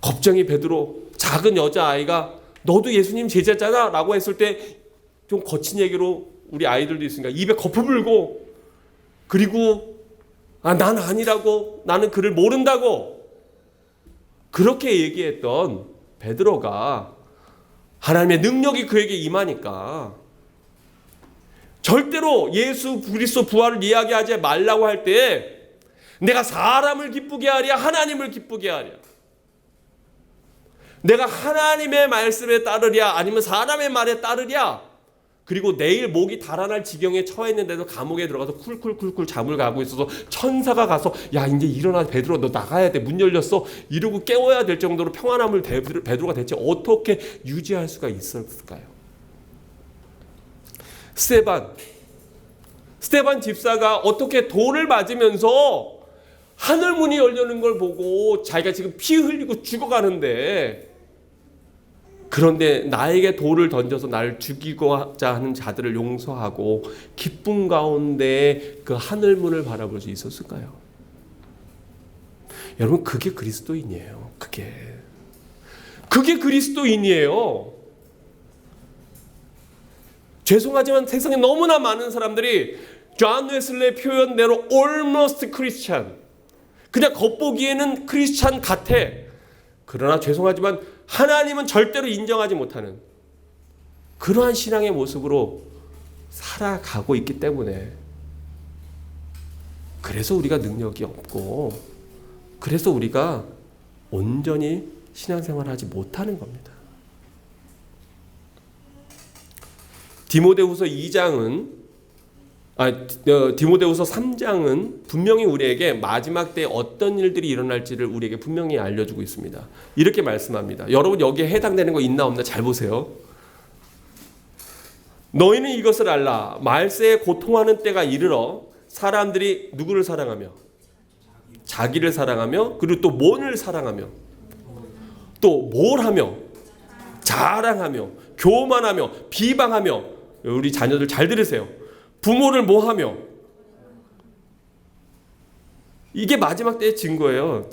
겁쟁이 베드로 작은 여자아이가 너도 예수님 제자잖아 라고 했을 때 좀 거친 얘기로 우리 아이들도 있으니까 입에 거품 물고 그리고 난 아니라고 나는 그를 모른다고 그렇게 얘기했던 베드로가 하나님의 능력이 그에게 임하니까 절대로 예수 그리스도 부활을 이야기하지 말라고 할 때 내가 사람을 기쁘게 하랴 하나님을 기쁘게 하랴 내가 하나님의 말씀에 따르랴 아니면 사람의 말에 따르랴 그리고 내일 목이 달아날 지경에 처했는데도 감옥에 들어가서 쿨쿨쿨쿨 잠을 가고 있어서 천사가 가서 야 이제 일어나 베드로 너 나가야 돼 문 열렸어 이러고 깨워야 될 정도로 평안함을 베드로가 대체 어떻게 유지할 수가 있었을까요? 스데반 집사가 어떻게 돌을 맞으면서 하늘 문이 열리는 걸 보고 자기가 지금 피 흘리고 죽어가는데 그런데 나에게 돌을 던져서 나를 죽이고자 하는 자들을 용서하고 기쁨 가운데 그 하늘 문을 바라볼 수 있었을까요? 여러분 그게 그리스도인이에요. 그게 그리스도인이에요. 죄송하지만 세상에 너무나 많은 사람들이 존 웨슬리의 표현대로 almost Christian 그냥 겉보기에는 크리스찬 같아. 그러나 죄송하지만 하나님은 절대로 인정하지 못하는 그러한 신앙의 모습으로 살아가고 있기 때문에 그래서 우리가 능력이 없고 그래서 우리가 온전히 신앙생활을 하지 못하는 겁니다. 디모데후서 3장은 분명히 우리에게 마지막 때에 어떤 일들이 일어날지를 우리에게 분명히 알려주고 있습니다. 이렇게 말씀합니다. 여러분 여기에 해당되는 거 있나 없나 잘 보세요. 너희는 이것을 알라. 말세에 고통하는 때가 이르러 사람들이 누구를 사랑하며 자기를 사랑하며 그리고 또 뭔을 사랑하며 또 뭘 하며 자랑하며 교만하며 비방하며 우리 자녀들 잘 들으세요. 부모를 모하며 이게 마지막 때의 증거예요.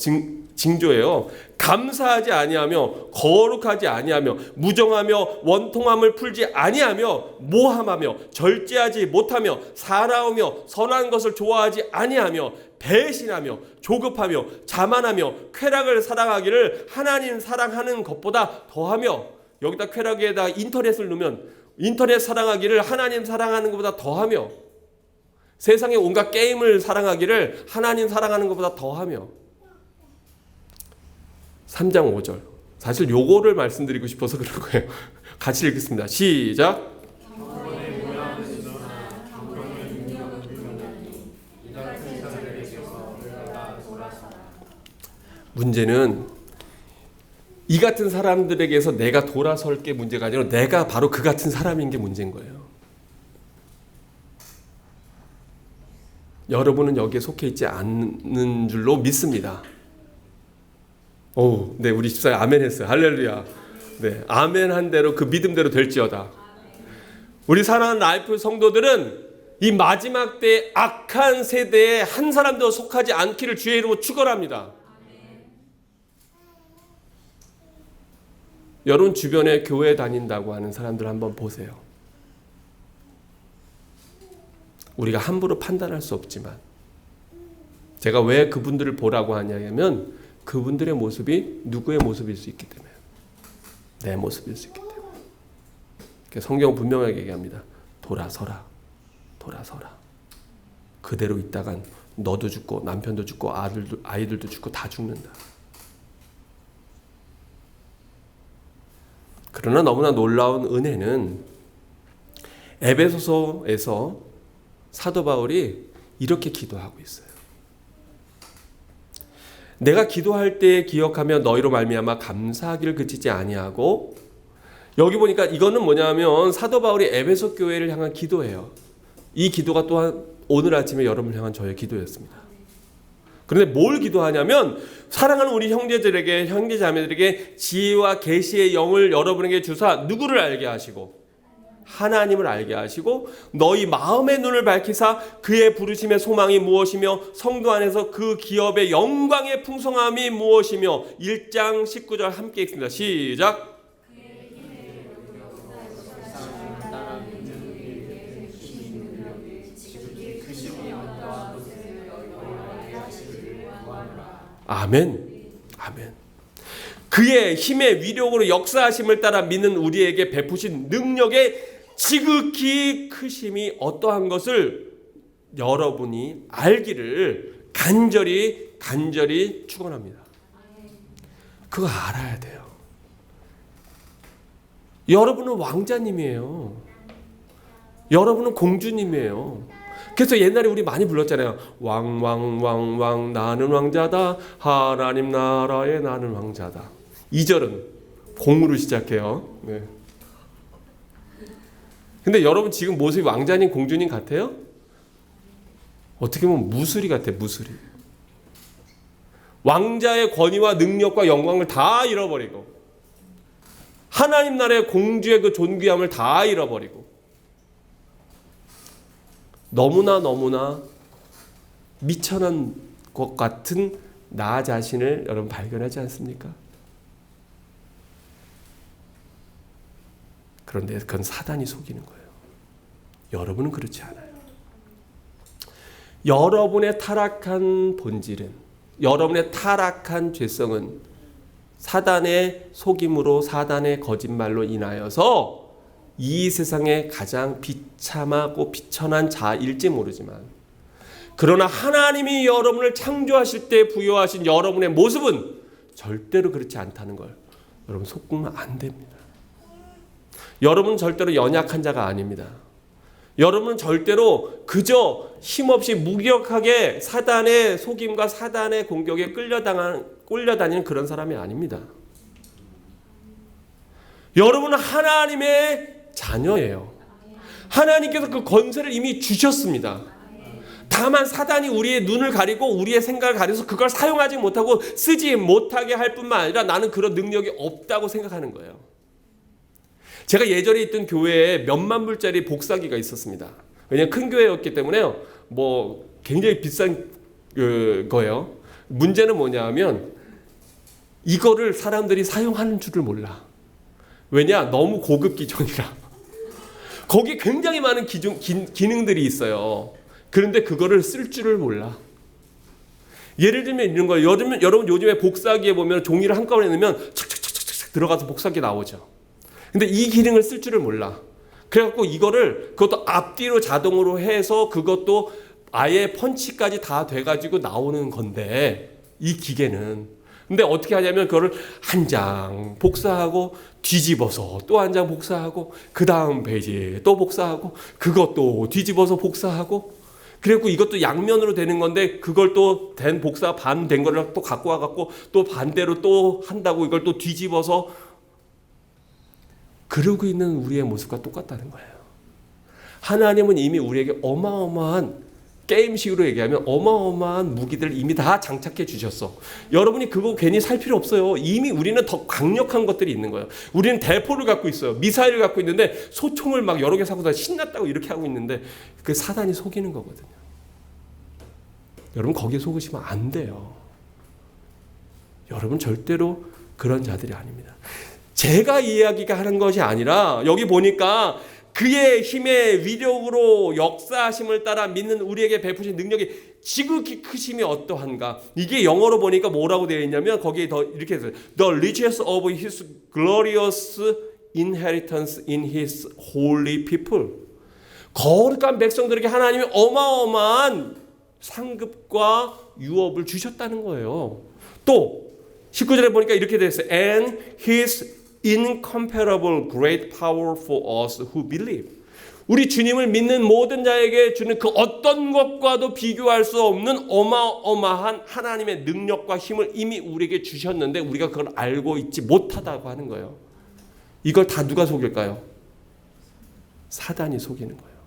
징조예요. 감사하지 아니하며 거룩하지 아니하며 무정하며 원통함을 풀지 아니하며 모함하며 절제하지 못하며 사나우며 선한 것을 좋아하지 아니하며 배신하며 조급하며 자만하며 쾌락을 사랑하기를 하나님 사랑하는 것보다 더하며 여기다 쾌락에다 인터넷을 넣으면 인터넷 사랑하기를 하나님 사랑하는 것보다 더하며 세상의 온갖 게임을 사랑하기를 하나님 사랑하는 것보다 더하며 3장 5절 사실 요거를 말씀드리고 싶어서 그런 거예요. 같이 읽겠습니다. 시작. 문제는 이 같은 사람들에게서 내가 돌아설 게 문제가 아니라 내가 바로 그 같은 사람인 게 문제인 거예요. 여러분은 여기에 속해 있지 않는 줄로 믿습니다. 오, 네, 우리 집사님 아멘 했어요. 할렐루야. 네, 아멘 한 대로 그 믿음대로 될지어다. 우리 사랑하는 라이프 성도들은 이 마지막 때 악한 세대에 한 사람도 속하지 않기를 주의 이름으로 축원합니다. 여러분 주변에 교회 다닌다고 하는 사람들 한번 보세요. 우리가 함부로 판단할 수 없지만 제가 왜 그분들을 보라고 하냐면 그분들의 모습이 누구의 모습일 수 있기 때문에 내 모습일 수 있기 때문에 성경은 분명하게 얘기합니다. 돌아서라. 그대로 있다간 너도 죽고 남편도 죽고 아이들도 죽고 다 죽는다. 그러나 너무나 놀라운 은혜는 에베소서에서 사도 바울이 이렇게 기도하고 있어요. 내가 기도할 때 기억하며 너희로 말미암아 감사하기를 그치지 아니하고 여기 보니까 이거는 뭐냐면 사도 바울이 에베소 교회를 향한 기도예요. 이 기도가 또한 오늘 아침에 여러분을 향한 저의 기도였습니다. 그런데 뭘 기도하냐면 사랑하는 우리 형제자매들에게 지혜와 계시의 영을 여러분에게 주사 누구를 알게 하시고 하나님을 알게 하시고 너희 마음의 눈을 밝히사 그의 부르심의 소망이 무엇이며 성도 안에서 그 기업의 영광의 풍성함이 무엇이며 1장 19절 함께 읽습니다. 시작. 아멘. 그의 힘의 위력으로 역사하심을 따라 믿는 우리에게 베푸신 능력의 지극히 크심이 어떠한 것을 여러분이 알기를 간절히 축원합니다. 그거 알아야 돼요. 여러분은 왕자님이에요. 여러분은 공주님이에요. 그래서 옛날에 우리 많이 불렀잖아요. 왕 나는 왕자다. 하나님 나라에 나는 왕자다. 2절은 공으로 시작해요. 네. 근데 여러분 지금 모습이 왕자님 공주님 같아요? 어떻게 보면 무수리 같아요. 무수리. 왕자의 권위와 능력과 영광을 다 잃어버리고 하나님 나라의 공주의 그 존귀함을 다 잃어버리고 너무나 미천한 것 같은 나 자신을 여러분 발견하지 않습니까? 그런데 그건 사단이 속이는 거예요. 여러분은 그렇지 않아요. 여러분의 타락한 본질은, 여러분의 타락한 죄성은 사단의 속임으로, 사단의 거짓말로 인하여서 이 세상에 가장 비참하고 비천한 자일지 모르지만, 그러나 하나님이 여러분을 창조하실 때 부여하신 여러분의 모습은 절대로 그렇지 않다는 걸 여러분 속으면 안 됩니다. 여러분은 절대로 연약한 자가 아닙니다. 여러분은 절대로 그저 힘없이 무기력하게 사단의 속임과 사단의 공격에 끌려다니는 그런 사람이 아닙니다. 여러분은 하나님의 자녀예요. 하나님께서 그 권세를 이미 주셨습니다. 다만 사단이 우리의 눈을 가리고 우리의 생각을 가려서 그걸 사용하지 못하고 쓰지 못하게 할 뿐만 아니라 나는 그런 능력이 없다고 생각하는 거예요. 제가 예전에 있던 교회에 몇만 불짜리 복사기가 있었습니다. 왜냐하면 큰 교회였기 때문에요. 뭐 굉장히 비싼 거예요. 문제는 뭐냐면 이거를 사람들이 사용하는 줄을 몰라. 왜냐? 너무 고급 기종이라. 거기 굉장히 많은 기능들이 있어요. 그런데 그거를 쓸 줄을 몰라. 예를 들면 이런 거예요. 여러분 요즘에 복사기에 보면 종이를 한꺼번에 넣으면 착착착착 들어가서 복사기 나오죠. 근데 이 기능을 쓸 줄을 몰라. 그래갖고 그것도 앞뒤로 자동으로 해서 그것도 아예 펀치까지 다 돼가지고 나오는 건데, 이 기계는. 근데 어떻게 하냐면 그거를 한 장 복사하고 뒤집어서 또 한 장 복사하고 그 다음 페이지 또 복사하고 그것도 뒤집어서 복사하고, 그리고 이것도 양면으로 되는 건데 그걸 또 된 복사 반 된 거를 또 갖고 와갖고 또 반대로 또 한다고 이걸 또 뒤집어서, 그러고 있는 우리의 모습과 똑같다는 거예요. 하나님은 이미 우리에게 어마어마한, 게임식으로 얘기하면 어마어마한 무기들을 이미 다 장착해 주셨어. 여러분이 그거 괜히 살 필요 없어요. 이미 우리는 더 강력한 것들이 있는 거예요. 우리는 대포를 갖고 있어요. 미사일을 갖고 있는데 소총을 막 여러 개 사고 다 신났다고 이렇게 하고 있는데 그 사단이 속이는 거거든요. 여러분 거기에 속으시면 안 돼요. 여러분 절대로 그런 자들이 아닙니다. 제가 이야기가 하는 것이 아니라 여기 보니까 그의 힘의 위력으로 역사하심을 따라 믿는 우리에게 베푸신 능력이 지극히 크심이 어떠한가. 이게 영어로 보니까 뭐라고 되어 있냐면 거기에 더 이렇게 했어요. The riches of his glorious inheritance in his holy people. 거룩한 백성들에게 하나님이 어마어마한 상급과 유업을 주셨다는 거예요. 또 19절에 보니까 이렇게 되어 있어요. And his incomparable great power for us who believe. 우리 주님을 믿는 모든 자에게 주는 그 어떤 것과도 비교할 수 없는 어마어마한 하나님의 능력과 힘을 이미 우리에게 주셨는데 우리가 그걸 알고 있지 못하다고 하는 거예요. 이걸 다 누가 속일까요? 사단이 속이는 거예요.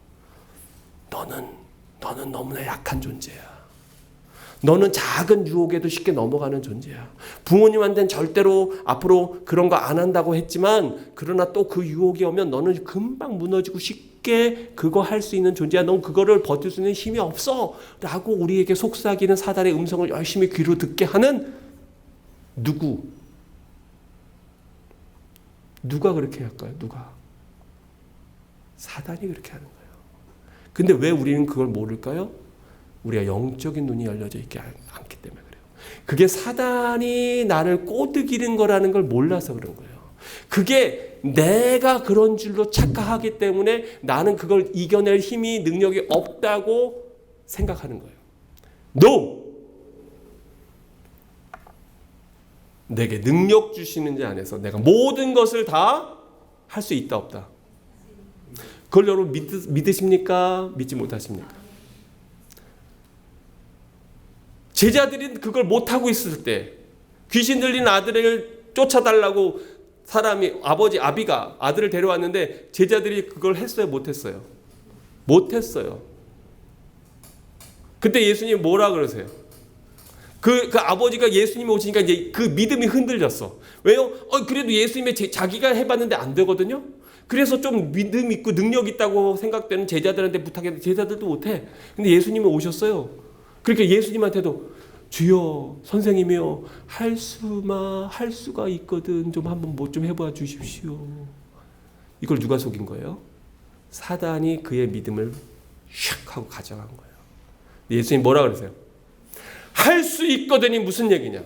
너는 너무나 약한 존재야. 너는 작은 유혹에도 쉽게 넘어가는 존재야. 부모님한테는 절대로 앞으로 그런 거 안 한다고 했지만 그러나 또 그 유혹이 오면 너는 금방 무너지고 쉽게 그거 할 수 있는 존재야. 넌 그거를 버틸 수 있는 힘이 없어 라고 우리에게 속삭이는 사단의 음성을 열심히 귀로 듣게 하는 누가 그렇게 할까요? 누가? 사단이 그렇게 하는 거예요. 근데 왜 우리는 그걸 모를까요? 우리가 영적인 눈이 열려져 있지 않기 때문에 그래요. 그게 사단이 나를 꼬드기는 거라는 걸 몰라서 그런 거예요. 그게 내가 그런 줄로 착각하기 때문에 나는 그걸 이겨낼 힘이, 능력이 없다고 생각하는 거예요. No! 내게 능력 주시는 자 안에서 내가 모든 것을 다 할 수 있다 없다. 그걸 여러분 믿으십니까? 믿지 못하십니까? 제자들이 그걸 못하고 있을 때 귀신 들린 아들을 쫓아달라고 아비가 아들을 데려왔는데 제자들이 그걸 했어요? 못했어요? 못했어요. 그때 예수님이 뭐라 그러세요? 그 아버지가 예수님이 오시니까 이제 그 믿음이 흔들렸어. 왜요? 그래도 예수님이 자기가 해봤는데 안 되거든요. 그래서 좀 믿음 있고 능력 있다고 생각되는 제자들한테 부탁했는데 제자들도 못해. 근데 예수님이 오셨어요. 그러니까 예수님한테도 주여 선생님이요 할 수가 있거든 좀 한번 뭐 좀 해봐 주십시오. 이걸 누가 속인 거예요? 사단이 그의 믿음을 샥 하고 가져간 거예요. 예수님 뭐라 그러세요? 할 수 있거든이 무슨 얘기냐?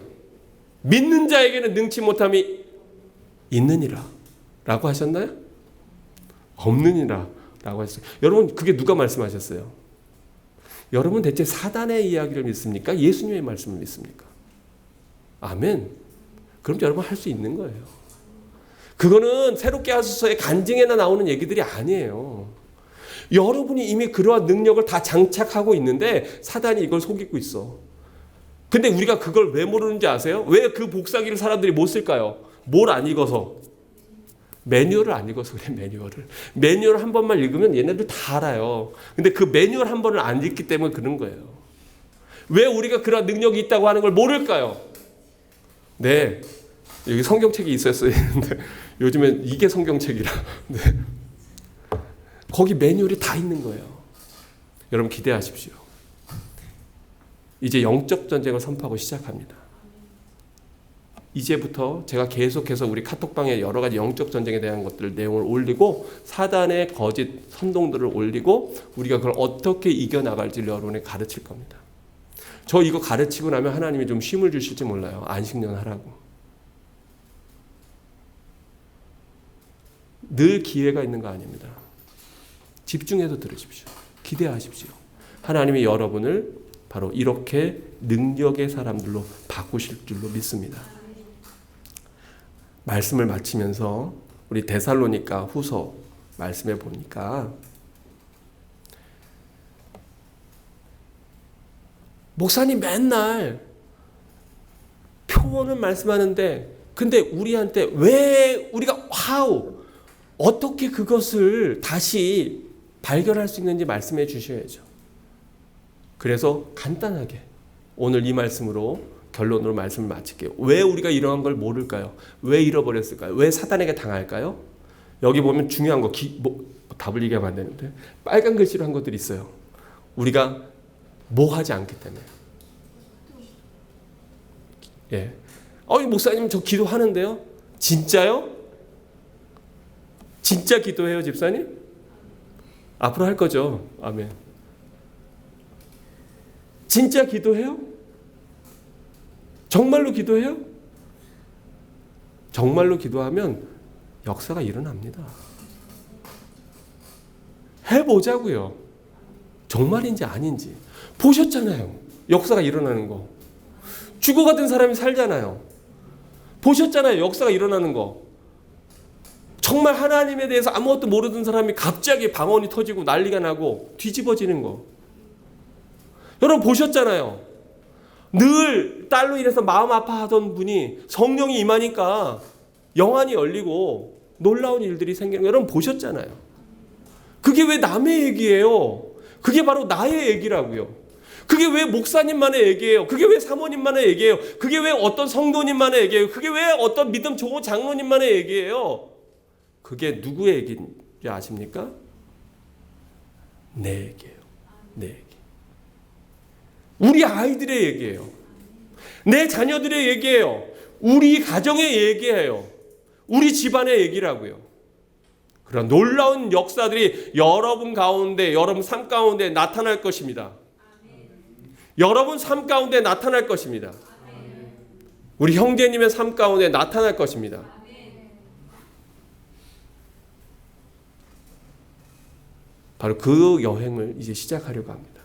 믿는 자에게는 능치 못함이 있느니라 라고 하셨나요? 없느니라 라고 하셨어요. 여러분 그게 누가 말씀하셨어요? 여러분 대체 사단의 이야기를 믿습니까? 예수님의 말씀을 믿습니까? 아멘. 그럼 여러분 할 수 있는 거예요. 그거는 새롭게 하소서의 간증에나 나오는 얘기들이 아니에요. 여러분이 이미 그러한 능력을 다 장착하고 있는데 사단이 이걸 속이고 있어. 근데 우리가 그걸 왜 모르는지 아세요? 왜 그 복사기를 사람들이 못 쓸까요? 뭘 안 읽어서? 매뉴얼을 안 읽어서 그래. 매뉴얼 한 번만 읽으면 얘네들 다 알아요. 근데 그 매뉴얼 한 번을 안 읽기 때문에 그런 거예요. 왜 우리가 그런 능력이 있다고 하는 걸 모를까요? 네, 여기 성경책이 있었어야 했는데 요즘엔 이게 성경책이라. 네. 거기 매뉴얼이 다 있는 거예요. 여러분 기대하십시오. 이제 영적 전쟁을 선포하고 시작합니다. 이제부터 제가 계속해서 우리 카톡방에 여러 가지 영적 전쟁에 대한 것들 내용을 올리고 사단의 거짓 선동들을 올리고 우리가 그걸 어떻게 이겨나갈지를 여러분에 가르칠 겁니다. 저 이거 가르치고 나면 하나님이 좀 쉼을 주실지 몰라요. 안식년 하라고. 늘 기회가 있는 거 아닙니다. 집중해서 들으십시오. 기대하십시오. 하나님이 여러분을 바로 이렇게 능력의 사람들로 바꾸실 줄로 믿습니다. 말씀을 마치면서 우리 데살로니가 후서 말씀해 보니까 목사님 맨날 표본을 말씀하는데 근데 우리한테 왜 우리가 어떻게 그것을 다시 발견할 수 있는지 말씀해 주셔야죠. 그래서 간단하게 오늘 이 말씀으로 결론으로 말씀을 마칠게요. 왜 우리가 이러한 걸 모를까요? 왜 잃어버렸을까요? 왜 사단에게 당할까요? 여기 보면 중요한 거 답을 얘기하면 안 되는데 빨간 글씨로 한 것들이 있어요. 우리가 뭐 하지 않기 때문에. 예. 목사님 저 기도하는데요. 진짜요? 진짜 기도해요, 집사님? 앞으로 할 거죠. 아멘. 진짜 기도해요? 정말로 기도해요? 정말로 기도하면 역사가 일어납니다. 해보자고요. 정말인지 아닌지. 보셨잖아요. 역사가 일어나는 거. 죽어가던 사람이 살잖아요. 보셨잖아요. 역사가 일어나는 거. 정말 하나님에 대해서 아무것도 모르던 사람이 갑자기 방언이 터지고 난리가 나고 뒤집어지는 거. 여러분 보셨잖아요. 늘 딸로 인해서 마음 아파하던 분이 성령이 임하니까 영안이 열리고 놀라운 일들이 생기는 거 여러분 보셨잖아요. 그게 왜 남의 얘기예요? 그게 바로 나의 얘기라고요. 그게 왜 목사님만의 얘기예요? 그게 왜 사모님만의 얘기예요? 그게 왜 어떤 성도님만의 얘기예요? 그게 왜 어떤 믿음 좋은 장로님만의 얘기예요? 그게 누구의 얘기인지 아십니까? 내 얘기예요. 내 얘기. 우리 아이들의 얘기예요. 내 자녀들의 얘기예요. 우리 가정의 얘기예요. 우리 집안의 얘기라고요. 그런 놀라운 역사들이 여러분 가운데, 여러분 삶 가운데 나타날 것입니다. 여러분 삶 가운데 나타날 것입니다. 우리 형제님의 삶 가운데 나타날 것입니다. 바로 그 여행을 이제 시작하려고 합니다.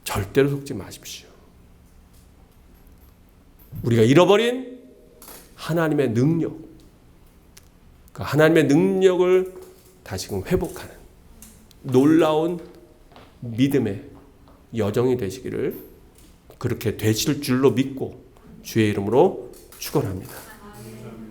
절대로 속지 마십시오. 우리가 잃어버린 하나님의 능력, 그 하나님의 능력을 다시금 회복하는 놀라운 믿음의 여정이 되시기를, 그렇게 되실 줄로 믿고 주의 이름으로 축원합니다.